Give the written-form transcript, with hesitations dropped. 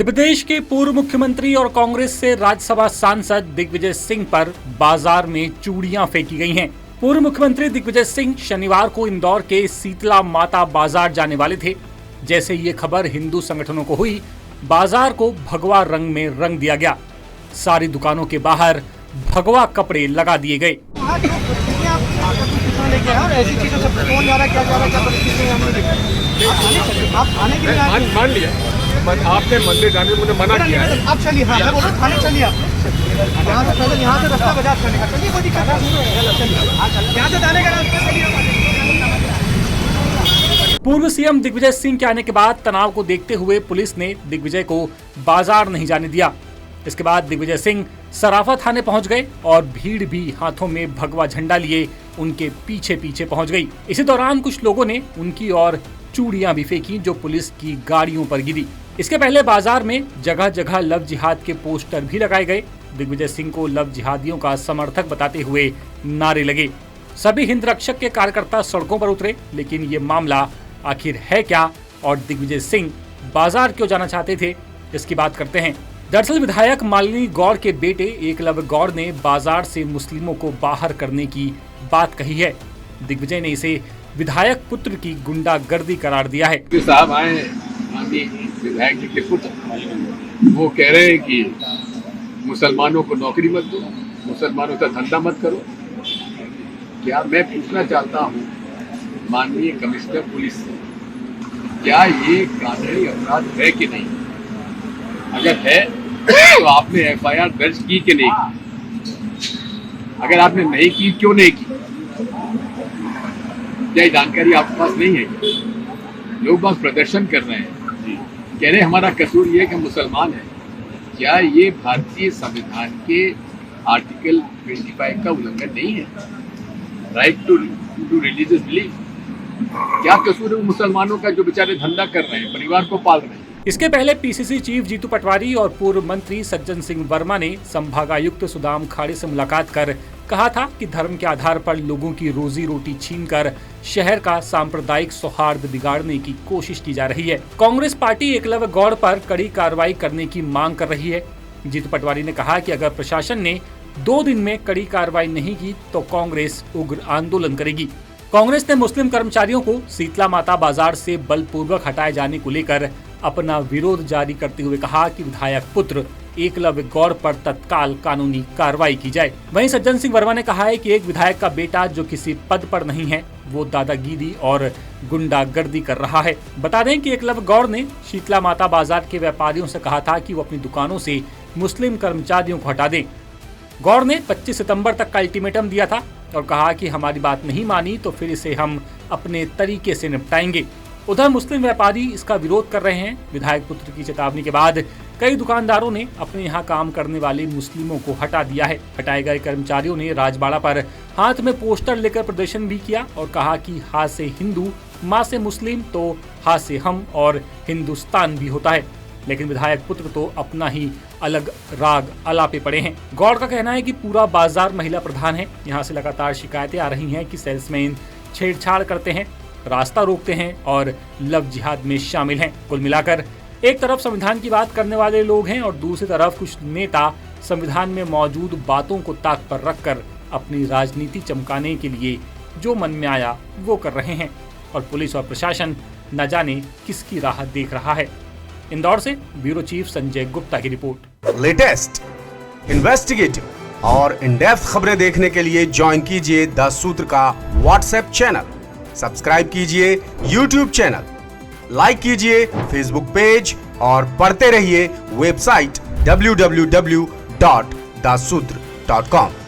मध्य प्रदेश के पूर्व मुख्यमंत्री और कांग्रेस से राज्यसभा सांसद दिग्विजय सिंह पर बाजार में चूड़ियां फेंकी गई हैं। पूर्व मुख्यमंत्री दिग्विजय सिंह शनिवार को इंदौर के शीतला माता बाजार जाने वाले थे। जैसे ये खबर हिंदू संगठनों को हुई, बाजार को भगवा रंग में रंग दिया गया। सारी दुकानों के बाहर भगवा कपड़े लगा दिए गए। मान लिया, आपने मंदिर जाने मुझे मना किया है। आप चलिए, हाँ मैं बोल रहा हूँ थाने चलिए। आप यहाँ से पहले यहाँ से रास्ता बाजार करने का, चलिए कोई दिक्कत नहीं, यहाँ से जाने का रास्ता चलिए। पूर्व सीएम दिग्विजय सिंह के आने के बाद तनाव को देखते हुए पुलिस ने दिग्विजय को बाजार नहीं जाने दिया। इसके बाद दिग्विजय सिंह सराफा थाने पहुंच गए और भीड़ भी हाथों में भगवा झंडा लिए उनके पीछे पीछे पहुंच गई। इसी दौरान कुछ लोगों ने उनकी ओर चूड़ियां भी फेंकी जो पुलिस की गाड़ियों पर गिरी। इसके पहले बाजार में जगह जगह लव जिहाद के पोस्टर भी लगाए गए। दिग्विजय सिंह को लव जिहादियों का समर्थक बताते हुए नारे लगे। सभी हिंद रक्षक के कार्यकर्ता सड़कों पर उतरे, लेकिन ये मामला आखिर है क्या और दिग्विजय सिंह बाजार क्यों जाना चाहते थे, इसकी बात करते हैं। दरअसल विधायक मालिनी गौड़ के बेटे एकलव्य गौड़ ने बाजार से मुस्लिमों को बाहर करने की बात कही है। दिग्विजय ने इसे विधायक पुत्र की गुंडागर्दी करार दिया है। साहब आए विधायक जी के पुत्र, वो कह रहे हैं कि मुसलमानों को नौकरी मत दो, मुसलमानों का धंधा मत करो। क्या मैं पूछना चाहता हूँ माननीय कमिश्नर पुलिस से, क्या ये कानूनी अपराध है कि नहीं? अगर है तो आपने एफआईआर दर्ज की कि नहीं की? अगर आपने नहीं की, क्यों नहीं की? क्या ये जानकारी आपके पास नहीं है? लोग बहुत प्रदर्शन कर रहे हैं, कह रहे हमारा कसूर ये है कि मुसलमान है। क्या ये भारतीय संविधान के आर्टिकल 25 का उल्लंघन नहीं है? Right to religious belief. क्या कसूर है मुसलमानों का जो बेचारे धंधा कर रहे हैं, परिवार को पाल रहे हैं? इसके पहले पीसीसी चीफ जीतू पटवारी और पूर्व मंत्री सज्जन सिंह वर्मा ने संभागायुक्त सुदाम खाड़े से मुलाकात कर कहा था कि धर्म के आधार पर लोगों की रोजी रोटी छीनकर शहर का सांप्रदायिक सौहार्द बिगाड़ने की कोशिश की जा रही है। कांग्रेस पार्टी एकलव्य गौड़ पर कड़ी कार्रवाई करने की मांग कर रही है। जीतू पटवारी ने कहा कि अगर प्रशासन ने 2 दिन में कड़ी कार्रवाई नहीं की तो कांग्रेस उग्र आंदोलन करेगी। कांग्रेस ने मुस्लिम कर्मचारियों को शीतला माता बाजार से बलपूर्वक हटाए जाने को लेकर अपना विरोध जारी करते हुए कहा कि विधायक पुत्र एकलव्य गौड़ पर तत्काल कानूनी कार्रवाई की जाए। वहीं सज्जन सिंह वर्मा ने कहा है कि एक विधायक का बेटा जो किसी पद पर नहीं है, वो दादागिरी और गुंडागर्दी कर रहा है। बता दें कि एकलव्य गौड़ ने शीतला माता बाजार के व्यापारियों से कहा था कि वो अपनी दुकानों से मुस्लिम कर्मचारियों को हटा दें। गौड़ ने 25 सितंबर तक का अल्टीमेटम दिया था और कहा कि हमारी बात नहीं मानी तो फिर इसे हम अपने तरीके से निपटाएंगे। उधर मुस्लिम व्यापारी इसका विरोध कर रहे हैं। विधायक पुत्र की चेतावनी के बाद कई दुकानदारों ने अपने यहाँ काम करने वाले मुस्लिमों को हटा दिया है। हटाए गए कर्मचारियों ने राजबाड़ा पर हाथ में पोस्टर लेकर प्रदर्शन भी किया और कहा कि हाथ से हिंदू, माँ से मुस्लिम तो हाथ से हम और हिंदुस्तान भी होता है। लेकिन विधायक पुत्र तो अपना ही अलग राग अलापे पड़े हैं। गौड़ का कहना है कि पूरा बाजार महिला प्रधान है। यहाँ से लगातार शिकायतें आ रही हैं कि सेल्समैन छेड़छाड़ करते हैं, रास्ता रोकते हैं और लव जिहाद में शामिल हैं। कुल मिलाकर एक तरफ संविधान की बात करने वाले लोग हैं और दूसरी तरफ कुछ नेता संविधान में मौजूद बातों को ताक पर रखकर अपनी राजनीति चमकाने के लिए जो मन में आया वो कर रहे हैं और पुलिस और प्रशासन न जाने किसकी राह देख रहा है। इंदौर से ब्यूरो चीफ संजय गुप्ता की रिपोर्ट। लेटेस्ट, इन्वेस्टिगेटिव और इन डेप्थ खबरें देखने के लिए ज्वाइन कीजिए द सूत्र का व्हाट्सएप चैनल, सब्सक्राइब कीजिए यूट्यूब चैनल, लाइक कीजिए फेसबुक पेज और पढ़ते रहिए वेबसाइट www.dasudr.com।